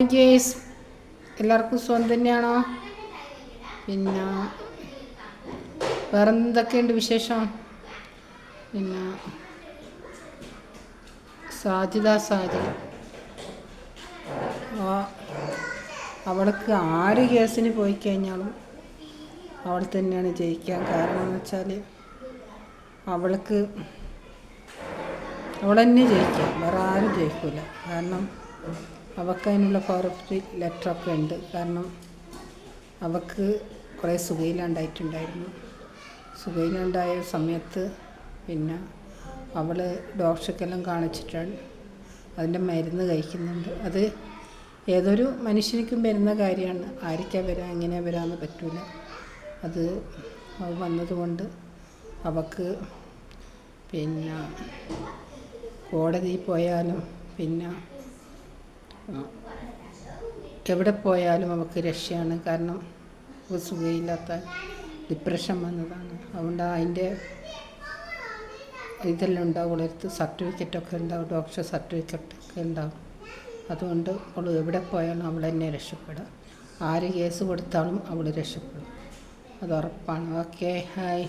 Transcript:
Guys എല്ലാവർക്കും സുഖം തന്നെയാണോ? പിന്നെ വേറെ എന്തൊക്കെയുണ്ട് വിശേഷം? പിന്നെ സാജിദ അവൾക്ക് ആര് കേസിന് പോയി കഴിഞ്ഞാലും അവൾ തന്നെയാണ് ജയിക്കാൻ. കാരണം എന്ന് വെച്ചാൽ അവൾ തന്നെ ജയിക്കുക, വേറെ ആരും ജയിക്കില്ല. കാരണം അവൾക്ക് അതിനുള്ള ഫോറസ്റ്റ് ലെറ്ററൊക്കെ ഉണ്ട്. കാരണം അവൾക്ക് കുറേ സുഖയില്ലാണ്ടായിട്ടുണ്ടായിരുന്നു. സുഖയില്ലാണ്ടായ സമയത്ത് പിന്നെ അവൾ ഡോക്ടർക്കെല്ലാം കാണിച്ചിട്ടാണ് അതിൻ്റെ മരുന്ന് കഴിക്കുന്നുണ്ട്. അത് ഏതൊരു മനുഷ്യനിക്കും വരുന്ന കാര്യമാണ്. ആർക്കാ വരിക, എങ്ങനെയാണ് വരാമെന്ന് പറ്റില്ല. അത് വന്നതുകൊണ്ട് അവൾക്ക് പിന്നെ കോടതിയിൽ പോയാലും പിന്നെ എവിടെ പോയാലും അവൾക്ക് രക്ഷയാണ്. കാരണം സുഖമില്ലാത്ത ഡിപ്രഷൻ വന്നതാണ്. അതുകൊണ്ട് അതിൻ്റെ ഇതെല്ലാം ഉണ്ടാവും, അവളടുത്ത് സർട്ടിഫിക്കറ്റൊക്കെ ഉണ്ടാവും, ഡോക്ടർ സർട്ടിഫിക്കറ്റൊക്കെ ഉണ്ടാവും. അതുകൊണ്ട് അവൾ എവിടെ പോയാലും അവൾ തന്നെ രക്ഷപ്പെടുക. ആര് കേസ് കൊടുത്താലും അവൾ രക്ഷപ്പെടും, അത് ഉറപ്പാണ്. Okay, hi.